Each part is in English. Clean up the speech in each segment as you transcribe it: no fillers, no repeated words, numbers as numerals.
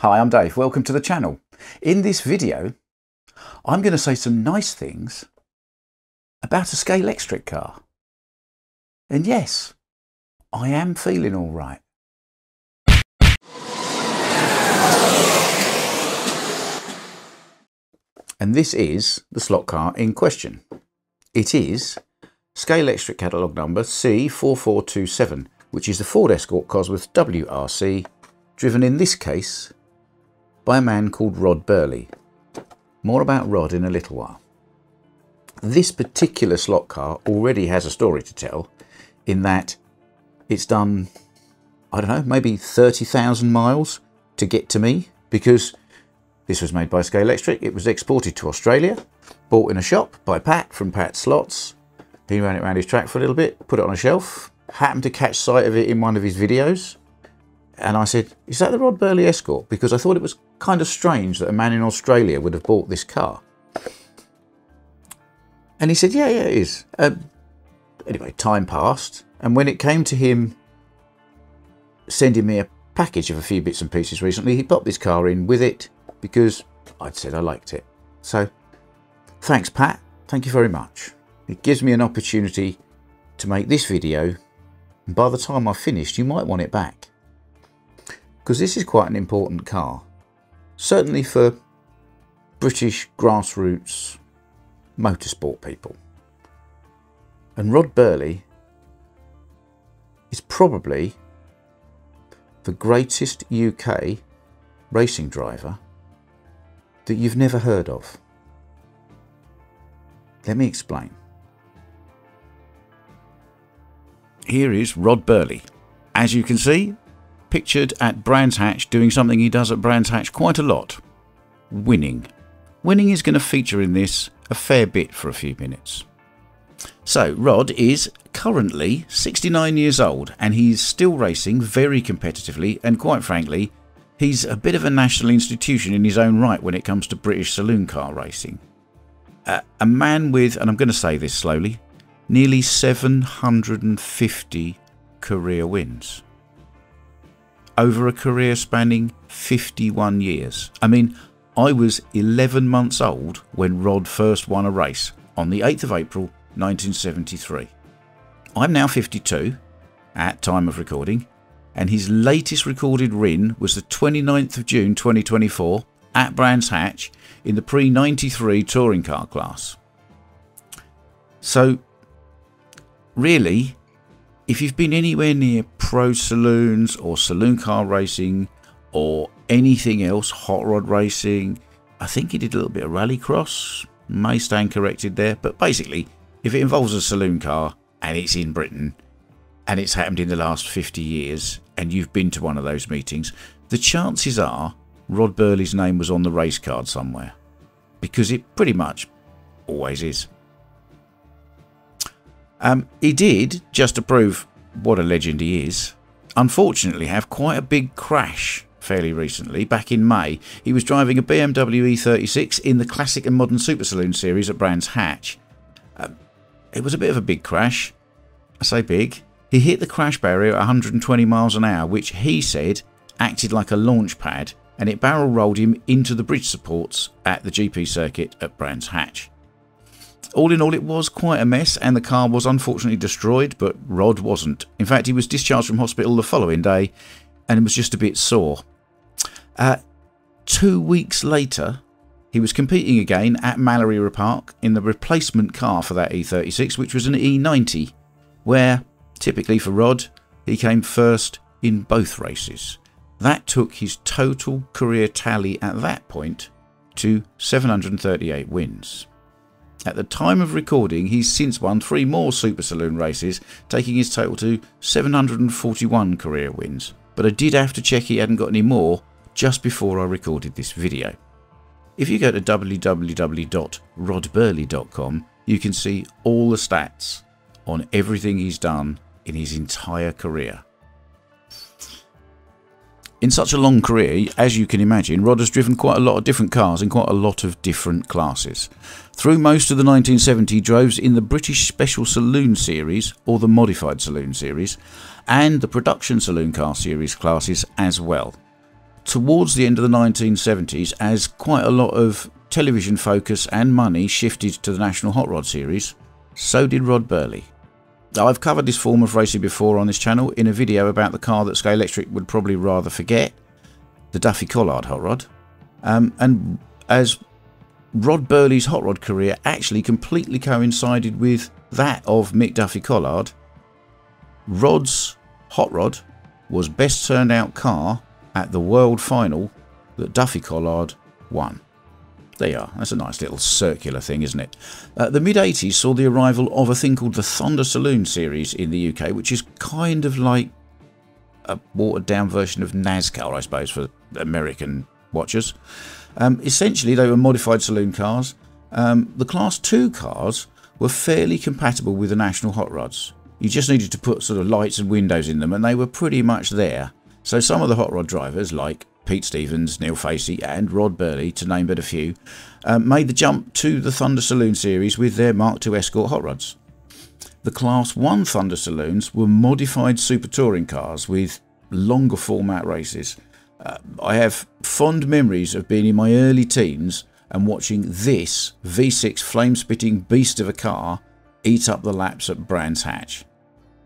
Hi, I'm Dave. Welcome to the channel. In this video, I'm going to say some nice things about a Scalextric car. And yes, I am feeling all right. And this is the slot car in question. It is Scalextric catalogue number C4427, which is the Ford Escort Cosworth WRC, driven in this case by a man called Rod Birley. More about Rod in a little while. This particular slot car already has a story to tell, in that it's done, I don't know, maybe 30,000 miles to get to me, because this was made by Scalextric. It was exported to Australia, bought in a shop by Pat from Pat's Slots. He ran it around his track for a little bit, put it on a shelf, happened to catch sight of it in one of his videos. And I said, is that the Rod Birley Escort? Because I thought it was kind of strange that a man in Australia would have bought this car. And he said, yeah, it is. Anyway, time passed. And when it came to him sending me a package of a few bits and pieces recently, he popped this car in with it because I'd said I liked it. So thanks, Pat. Thank you very much. It gives me an opportunity to make this video. And by the time I've finished, you might want it back, because this is quite an important car, certainly for British grassroots motorsport people. And Rod Birley is probably the greatest UK racing driver that you've never heard of. Let me explain. Here is Rod Birley. As you can see, pictured at Brands Hatch doing something he does at Brands Hatch quite a lot: winning. Winning is going to feature in this a fair bit for a few minutes. So Rod is currently 69 years old and he's still racing very competitively, and quite frankly he's a bit of a national institution in his own right when it comes to British saloon car racing. A man with, and I'm going to say this slowly, nearly 750 career wins. Over a career spanning 51 years. I mean, I was 11 months old when Rod first won a race on the 8th of April 1973. I'm now 52 at time of recording, and his latest recorded win was the 29th of June 2024 at Brands Hatch in the pre-93 touring car class. So really, if you've been anywhere near pro saloons or saloon car racing or anything else, hot rod racing, I think he did a little bit of rallycross, may stand corrected there, but basically if it involves a saloon car and it's in Britain and it's happened in the last 50 years and you've been to one of those meetings, the chances are Rod Birley's name was on the race card somewhere, because it pretty much always is. He did, just to prove what a legend he is, unfortunately have quite a big crash fairly recently. Back in May, he was driving a BMW E36 in the Classic and Modern Super Saloon series at Brands Hatch. It was a bit of a big crash. I say big. He hit the crash barrier at 120 miles an hour, which he said acted like a launch pad, and it barrel rolled him into the bridge supports at the GP circuit at Brands Hatch. All in all, it was quite a mess, and the car was unfortunately destroyed, but Rod wasn't. In fact, he was discharged from hospital the following day and was just a bit sore. 2 weeks later, he was competing again at Mallory Park in the replacement car for that E36, which was an E90, where, typically for Rod, he came first in both races. That took his total career tally at that point to 738 wins. At the time of recording, he's since won 3 more Super Saloon races, taking his total to 741 career wins. But I did have to check he hadn't got any more just before I recorded this video. If you go to www.rodburley.com, you can see all the stats on everything he's done in his entire career. In such a long career, as you can imagine, Rod has driven quite a lot of different cars in quite a lot of different classes. Through most of the 1970s, he drove in the British Special Saloon Series, or the Modified Saloon Series, and the Production Saloon Car Series classes as well. towards the end of the 1970s, as quite a lot of television focus and money shifted to the National Hot Rod Series, so did Rod Birley. Now, I've covered this form of racing before on this channel in a video about the car that Scalextric would probably rather forget, the Duffy Collard hot rod. And as Rod Birley's hot rod career actually completely coincided with that of Mick Duffy Collard, Rod's hot rod was best turned out car at the world final that Duffy Collard won. There you are. That's a nice little circular thing, isn't it? The mid-80s saw the arrival of a thing called the Thunder Saloon series in the UK, which is kind of like a watered-down version of NASCAR, I suppose, for American watchers. Essentially, they were modified saloon cars. The Class 2 cars were fairly compatible with the National Hot Rods. You just needed to put sort of lights and windows in them, and they were pretty much there. So some of the hot rod drivers, like Pete Stevens, Neil Facey and Rod Birley, to name but a few, made the jump to the Thunder Saloon series with their Mark II Escort hot rods. The Class 1 Thunder Saloons were modified super touring cars with longer format races. I have fond memories of being in my early teens and watching this V6 flame-spitting beast of a car eat up the laps at Brands Hatch.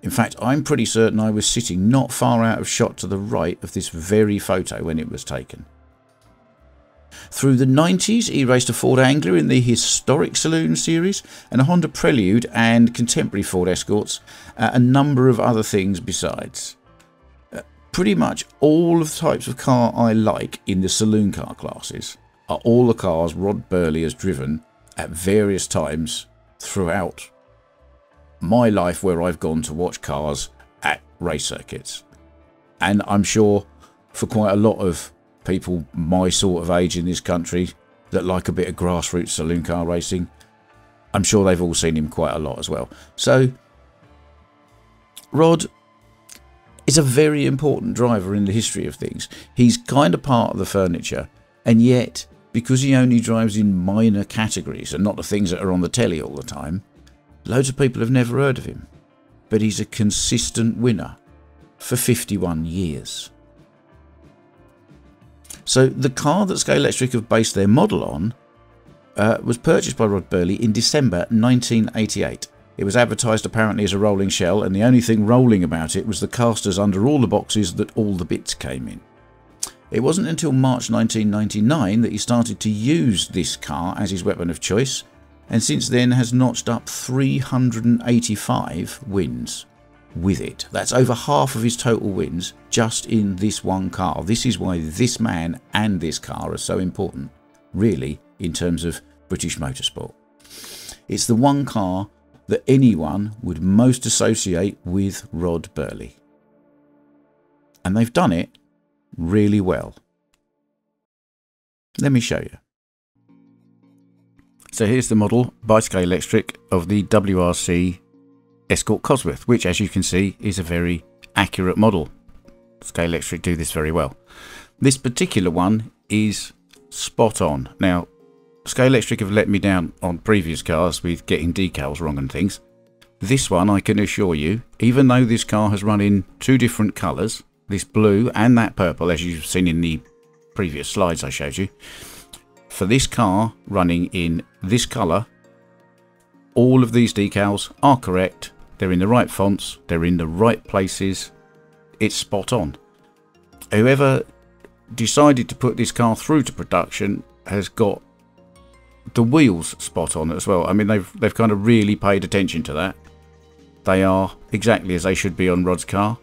In fact, I'm pretty certain I was sitting not far out of shot to the right of this very photo when it was taken. Through the 90s, he raced a Ford Anglia in the historic Saloon series and a Honda Prelude and contemporary Ford Escorts, a number of other things besides. Pretty much all of the types of car I like in the saloon car classes are all the cars Rod Birley has driven at various times throughout my life where I've gone to watch cars at race circuits. And I'm sure for quite a lot of people my sort of age in this country that like a bit of grassroots saloon car racing, I'm sure they've all seen him quite a lot as well. So Rod is a very important driver in the history of things. He's kind of part of the furniture, and yet because he only drives in minor categories and not the things that are on the telly all the time, loads of people have never heard of him. But he's a consistent winner for 51 years. So the car that Scalextric have based their model on was purchased by Rod Birley in December 1988. It was advertised apparently as a rolling shell, and the only thing rolling about it was the casters under all the boxes that all the bits came in. It wasn't until March 1999 that he started to use this car as his weapon of choice, and since then has notched up 385 wins with it. That's over half of his total wins just in this one car. This is why this man and this car are so important, really, in terms of British motorsport. It's the one car that anyone would most associate with Rod Birley. And they've done it really well. Let me show you. So here's the model by Scalextric of the WRC Escort Cosworth, which, as you can see, is a very accurate model. Scalextric do this very well. This particular one is spot on. Now, Scalextric have let me down on previous cars with getting decals wrong and things. This one, I can assure you, even though this car has run in two different colours, this blue and that purple, as you've seen in the previous slides I showed you, for this car running in this colour, all of these decals are correct. They're in the right fonts, they're in the right places, it's spot on. Whoever decided to put this car through to production has got the wheels spot on as well. I mean, they've kind of really paid attention to that. They are exactly as they should be on Rod's car.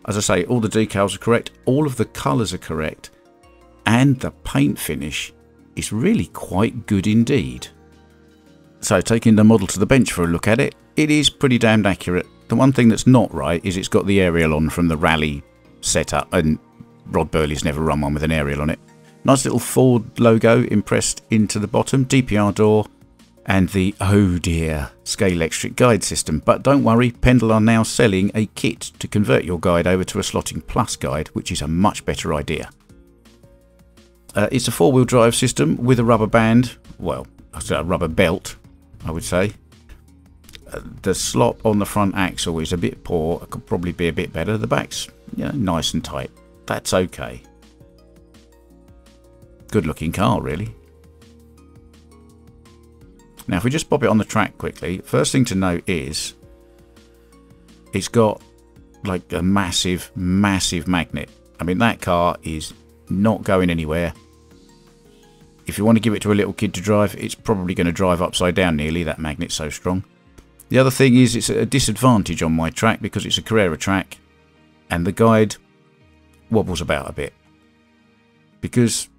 As I say, all the decals are correct, all of the colours are correct, and the paint finish is really quite good indeed. So taking the model to the bench for a look at it, it is pretty damned accurate. The one thing that's not right is it's got the aerial on from the rally setup, and Rod Birley's never run one with an aerial on it. Nice little Ford logo impressed into the bottom, DPR door, and the oh dear Scalextric guide system. But don't worry, Pendle are now selling a kit to convert your guide over to a Slotting Plus guide, which is a much better idea. It's a four-wheel drive system with a rubber band, well, a rubber belt, I would say. The slot on the front axle is a bit poor, it could probably be a bit better. The back's nice and tight, that's okay. Good looking car, really. Now if we just pop it on the track quickly, first thing to note is it's got like a massive magnet. I mean, that car is not going anywhere. If you want to give it to a little kid to drive, it's probably going to drive upside down nearly, that magnet's so strong. The other thing is it's a disadvantage on my track because it's a Carrera track and the guide wobbles about a bit because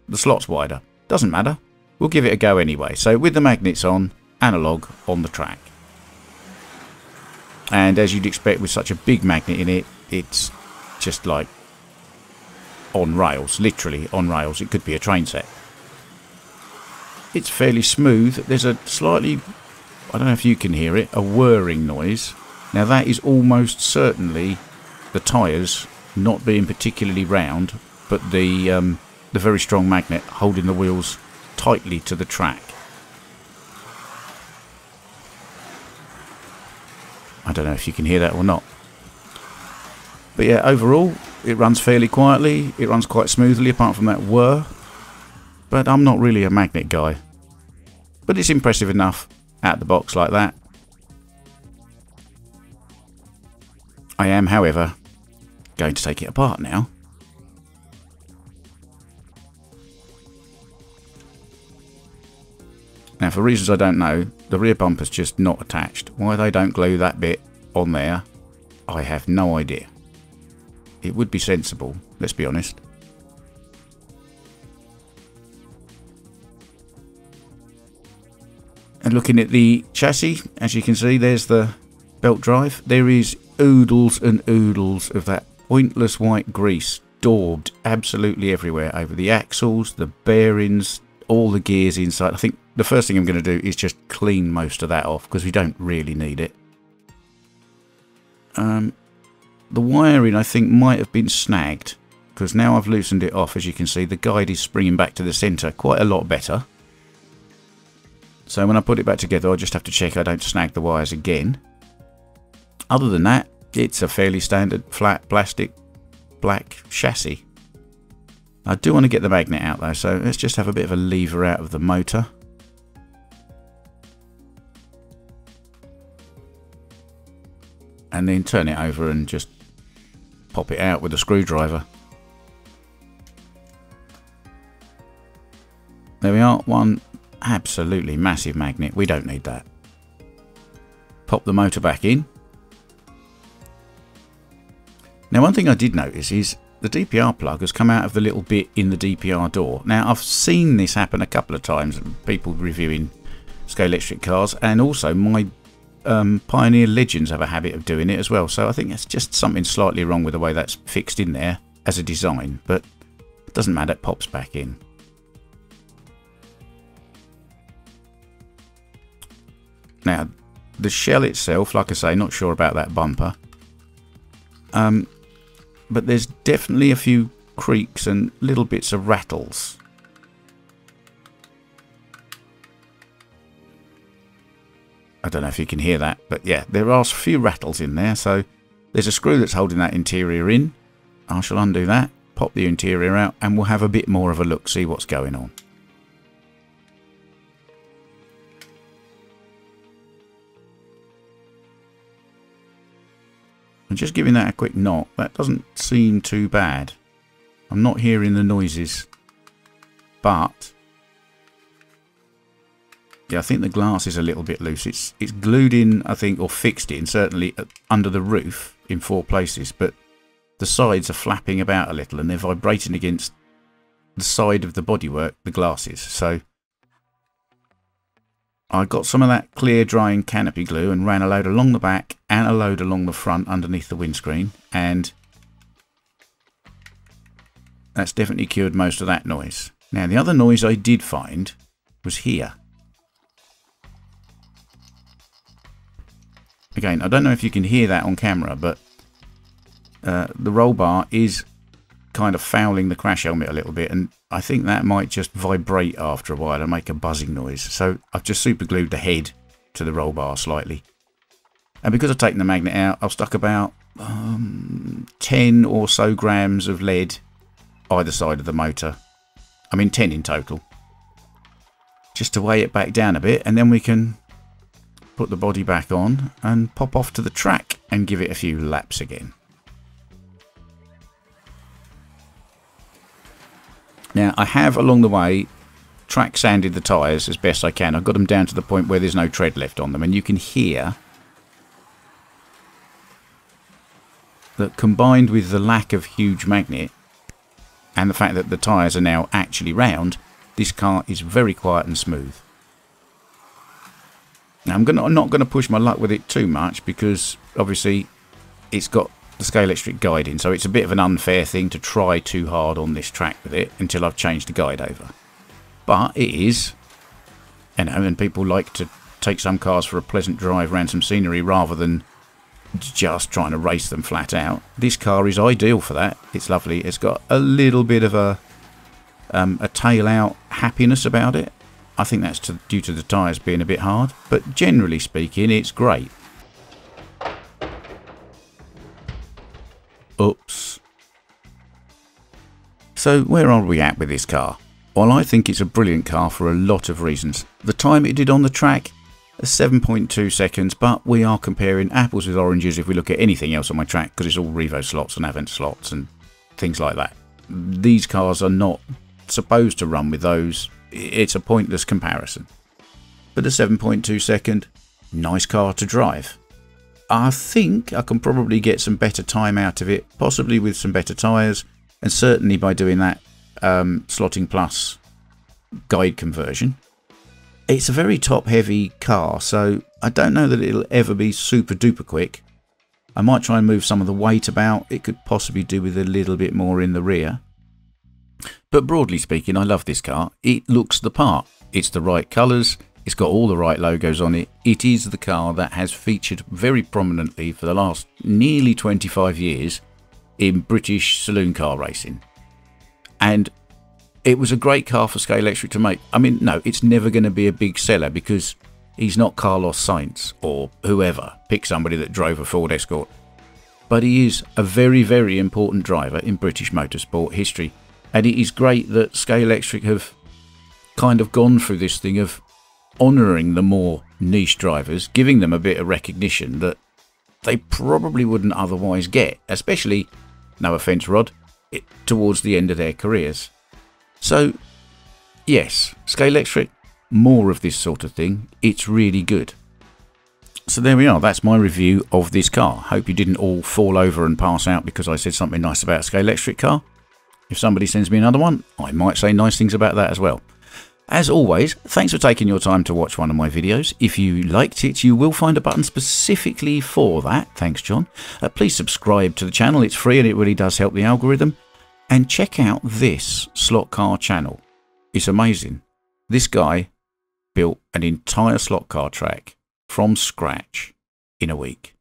the slot's wider. Doesn't matter, we'll give it a go anyway. So with the magnets on, analog on the track. And as you'd expect with such a big magnet in it, it's just like on rails, literally on rails. It could be a train set. It's fairly smooth. There's a slightly, I don't know if you can hear it, a whirring noise. Now that is almost certainly the tyres not being particularly round, but the very strong magnet holding the wheels tightly to the track. I don't know if you can hear that or not. But yeah, overall, it runs fairly quietly. It runs quite smoothly, apart from that whir. But I'm not really a magnet guy. But it's impressive enough out the box like that. I am, however, going to take it apart now. Now, for reasons I don't know, the rear bumper's just not attached. Why they don't glue that bit on there, I have no idea. It would be sensible, let's be honest. And looking at the chassis, as you can see, there's the belt drive. There is oodles and oodles of that pointless white grease daubed absolutely everywhere over the axles, the bearings, all the gears inside. I think the first thing I'm going to do is just clean most of that off because we don't really need it. The wiring, I think, might have been snagged because now I've loosened it off. As you can see, the guide is springing back to the centre quite a lot better. So when I put it back together, I just have to check I don't snag the wires again. Other than that, it's a fairly standard flat plastic black chassis. I do want to get the magnet out though, so let's just have a bit of a lever out of the motor. And then turn it over and just pop it out with a screwdriver. There we are, one absolutely massive magnet. We don't need that. Pop the motor back in. Now, one thing I did notice is the DPR plug has come out of the little bit in the DPR door. Now, I've seen this happen a couple of times, people reviewing Scalextric cars, and also my Pioneer Legends have a habit of doing it as well. So I think it's just something slightly wrong with the way that's fixed in there as a design, but it doesn't matter, it pops back in. Now, the shell itself, like I say, not sure about that bumper. But there's definitely a few creaks and little bits of rattles. I don't know if you can hear that, but yeah, there are a few rattles in there. So there's a screw that's holding that interior in. I shall undo that, pop the interior out, and we'll have a bit more of a look, see what's going on. And just giving that a quick knock, that doesn't seem too bad. I'm not hearing the noises, but yeah, I think the glass is a little bit loose. It's glued in, I think, or fixed in, certainly under the roof in 4 places, but the sides are flapping about a little and they're vibrating against the side of the bodywork, the glasses. So I got some of that clear drying canopy glue and ran a load along the back and a load along the front underneath the windscreen, and that's definitely cured most of that noise. Now, the other noise I did find was here. Again, I don't know if you can hear that on camera, but the roll bar is kind of fouling the crash helmet a little bit, and I think that might just vibrate after a while and make a buzzing noise. So I've just super glued the head to the roll bar slightly. And because I've taken the magnet out, I've stuck about 10 or so grams of lead either side of the motor. I mean 10 in total. Just to weigh it back down a bit, and then we can put the body back on and pop off to the track and give it a few laps again. Now I have along the way track sanded the tyres as best I can. I've got them down to the point where there's no tread left on them, and you can hear that combined with the lack of huge magnet and the fact that the tyres are now actually round, this car is very quiet and smooth. Now I'm not going to push my luck with it too much, because obviously it's got the Scalextric guide in, so it's a bit of an unfair thing to try too hard on this track with it until I've changed the guide over. But it is, you know, and people like to take some cars for a pleasant drive around some scenery rather than just trying to race them flat out. This car is ideal for that. It's lovely. It's got a little bit of a tail out happiness about it. I think that's due to the tyres being a bit hard, but generally speaking it's great. Oops. So where are we at with this car? Well, I think it's a brilliant car for a lot of reasons. The time it did on the track, 7.2 seconds, but we are comparing apples with oranges if we look at anything else on my track, because it's all Revo slots and Avant slots and things like that. These cars are not supposed to run with those. It's a pointless comparison. But a 7.2 second, nice car to drive. I think I can probably get some better time out of it, possibly with some better tyres, and certainly by doing that slotting plus guide conversion. It's a very top heavy car, so I don't know that it'll ever be super duper quick. I might try and move some of the weight about. It could possibly do with a little bit more in the rear. But broadly speaking, I love this car. It looks the part. It's the right colours. It's got all the right logos on it. It is the car that has featured very prominently for the last nearly 25 years in British saloon car racing. And it was a great car for Scalextric to make. I mean, no, it's never going to be a big seller because he's not Carlos Sainz or whoever. Pick somebody that drove a Ford Escort. But he is a very, very important driver in British motorsport history. And it is great that Scalextric have kind of gone through this thing of honouring the more niche drivers, giving them a bit of recognition that they probably wouldn't otherwise get, especially, no offence Rod, towards the end of their careers. So, yes, Scalextric, more of this sort of thing. It's really good. So there we are. That's my review of this car. Hope you didn't all fall over and pass out because I said something nice about a Scalextric car. If somebody sends me another one, I might say nice things about that as well. As always, thanks for taking your time to watch one of my videos. If you liked it, you will find a button specifically for that. Thanks, John. Please subscribe to the channel. It's free and it really does help the algorithm. And check out this slot car channel. It's amazing. This guy built an entire slot car track from scratch in a week.